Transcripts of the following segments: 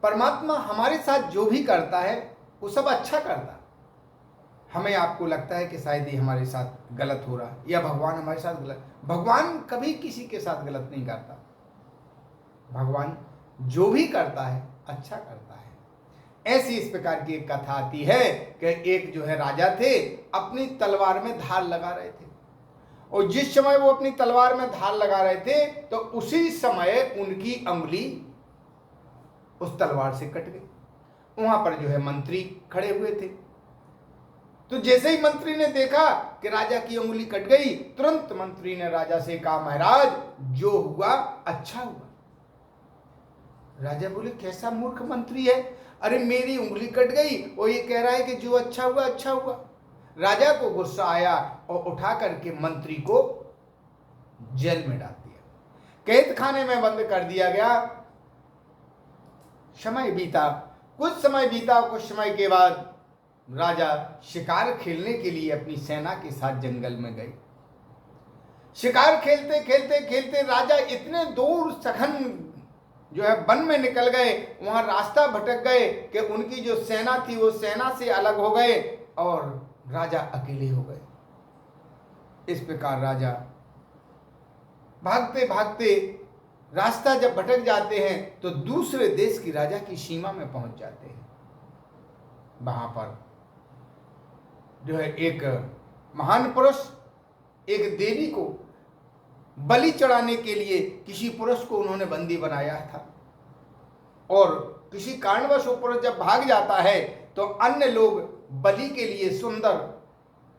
परमात्मा हमारे साथ जो भी करता है वो सब अच्छा करता है। हमें आपको लगता है कि शायद ये हमारे साथ गलत हो रहा है या भगवान हमारे साथ गलत, भगवान कभी किसी के साथ गलत नहीं करता। भगवान जो भी करता है अच्छा करता है। ऐसी इस प्रकार की एक कथा आती है कि एक जो है राजा थे, अपनी तलवार में धार लगा रहे थे, और जिस समय वो अपनी तलवार में धार लगा रहे थे तो उसी समय उनकी अंगुली उस तलवार से कट गई। वहां पर जो है मंत्री खड़े हुए थे, तो जैसे ही मंत्री ने देखा कि राजा की अंगुली कट गई, तुरंत मंत्री ने राजा से कहा, महाराज जो हुआ अच्छा हुआ। राजा बोले, कैसा मूर्ख मंत्री है, अरे मेरी उंगली कट गई और ये कह रहा है कि जो अच्छा हुआ अच्छा हुआ। राजा को गुस्सा आया और उठा करके मंत्री को जेल में डाल दिया, कैद खाने में बंद कर दिया गया। समय बीता, कुछ समय बीता, कुछ समय के बाद राजा शिकार खेलने के लिए अपनी सेना के साथ जंगल में गए। शिकार खेलते खेलते खेलते राजा इतने दूर सघन जो है वन में निकल गए, वहां रास्ता भटक गए कि उनकी जो सेना थी वो सेना से अलग हो गए और राजा अकेले हो गए। इस प्रकार राजा भागते भागते रास्ता जब भटक जाते हैं तो दूसरे देश की राजा की सीमा में पहुंच जाते हैं। वहां पर जो है एक महान पुरुष एक देवी को बलि चढ़ाने के लिए किसी पुरुष को उन्होंने बंदी बनाया था, और किसी कारणवश वो पुरुष जब भाग जाता है तो अन्य लोग बलि के लिए सुंदर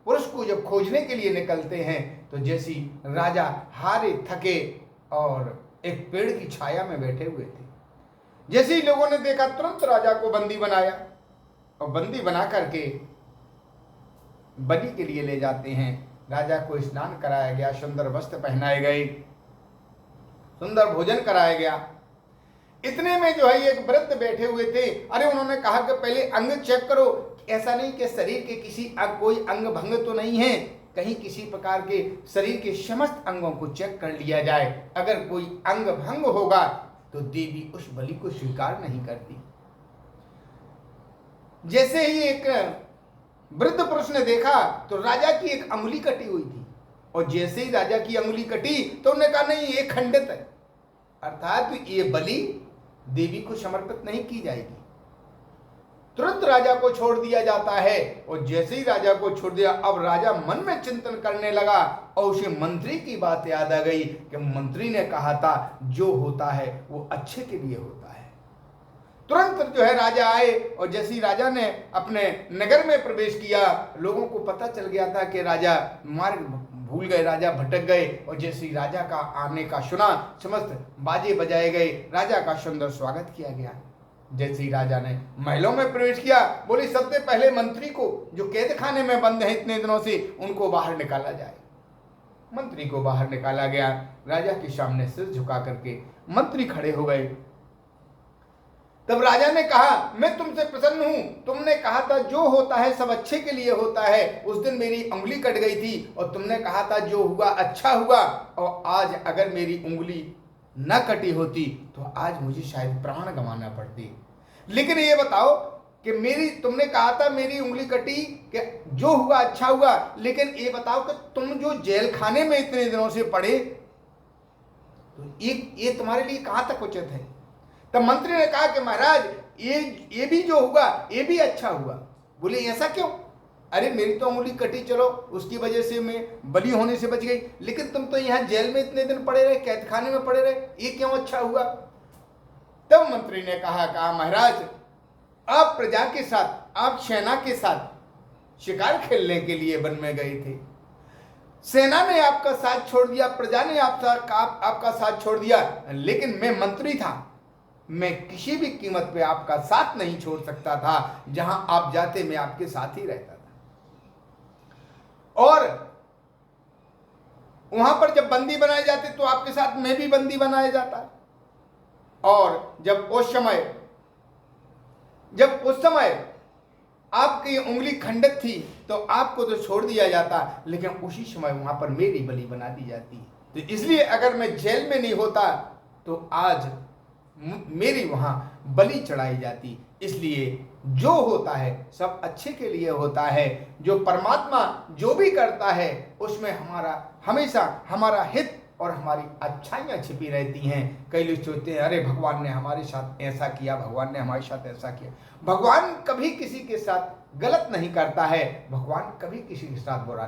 पुरुष को जब खोजने के लिए निकलते हैं तो जैसी राजा हारे थके और एक पेड़ की छाया में बैठे हुए थे, जैसे ही लोगों ने देखा तुरंत राजा को बंदी बनाया और बंदी बना करके बलि के लिए ले जाते हैं। राजा को स्नान कराया गया, सुंदर वस्त्र पहनाए गए, सुंदर भोजन कराया गया। इतने में जो है एक वृद्ध बैठे हुए थे। अरे उन्होंने कहा कि पहले अंग चेक करो, ऐसा नहीं कि शरीर के किसी कोई अंग भंग तो नहीं है, कहीं किसी प्रकार के शरीर के समस्त अंगों को चेक कर लिया जाए, अगर कोई अंग भंग होगा तो देवी उस बलि को स्वीकार नहीं करती। जैसे ही एक वृद्ध पुरुष ने देखा तो राजा की एक अंगुली कटी हुई थी, और जैसे ही राजा की अंगुली कटी तो उन्होंने कहा नहीं ये खंडित है, अर्थात ये बलि देवी को समर्पित नहीं की जाएगी। तुरंत राजा को छोड़ दिया जाता है, और जैसे ही राजा को छोड़ दिया अब राजा मन में चिंतन करने लगा और उसे मंत्री की बात याद आ गई कि मंत्री ने कहा था जो होता है वो अच्छे के लिए होता है। तुरंत जो है राजा आए, और जैसे ही राजा ने अपने नगर में प्रवेश किया, लोगों को पता चल गया था कि राजा मार्ग भूल गए, राजा भटक गए, और जैसे ही राजा का आने का सुना समस्त बाजे बजाए गए, राजा का सुंदर स्वागत किया गया। जैसे ही राजा ने महलों में प्रवेश किया, बोले सबसे पहले मंत्री को जो कैद खाने में बंद है इतने दिनों से उनको बाहर निकाला जाए। मंत्री को बाहर निकाला गया। राजा के सामने सिर झुका करके मंत्री खड़े हो गए। तब राजा ने कहा मैं तुमसे प्रसन्न हूं, तुमने कहा था जो होता है सब अच्छे के लिए होता है। उस दिन मेरी उंगली कट गई थी और तुमने कहा था जो हुआ अच्छा हुआ, और आज अगर मेरी उंगली न कटी होती तो आज मुझे शायद प्राण गंवाना पड़ती। लेकिन ये बताओ कि तुमने कहा था मेरी उंगली कटी कि जो हुआ अच्छा हुआ, लेकिन ये बताओ कि तुम जो जेल खाने में इतने दिनों से पड़े तो ये तुम्हारे लिए कहां तक उचित है। तब मंत्री ने कहा कि महाराज ये भी जो हुआ ये भी अच्छा हुआ। बोले ऐसा क्यों? अरे मेरी तो उंगली कटी, चलो उसकी वजह से मैं बलि होने से बच गई, लेकिन तुम तो यहाँ जेल में इतने दिन पड़े रहे, कैद खाने में पड़े रहे, ये क्यों अच्छा हुआ? तब मंत्री ने कहा महाराज आप प्रजा के साथ, आप सेना के साथ शिकार खेलने के लिए वन में गए थे, सेना ने आपका साथ छोड़ दिया, प्रजा ने आपका साथ छोड़ दिया, लेकिन मैं मंत्री था, मैं किसी भी कीमत पे आपका साथ नहीं छोड़ सकता था। जहां आप जाते मैं आपके साथ ही रहता था, और वहां पर जब बंदी बनाए जाते तो आपके साथ मैं भी बंदी बनाया जाता, और जब उस समय आपकी उंगली खंडित थी तो आपको तो छोड़ दिया जाता, लेकिन उसी समय वहां पर मेरी बलि बना दी जाती। तो इसलिए अगर मैं जेल में नहीं होता तो आज मेरी वहां बलि चढ़ाई जाती। इसलिए जो होता है सब अच्छे के लिए होता है। जो परमात्मा जो भी करता है उसमें हमारा हमेशा हमारा हित और हमारी अच्छाइयाँ छिपी रहती हैं। कई लोग सोचते हैं अरे भगवान ने हमारे साथ ऐसा किया, भगवान ने हमारे साथ ऐसा किया। भगवान कभी किसी के साथ गलत नहीं करता है, भगवान कभी किसी के साथ बुरा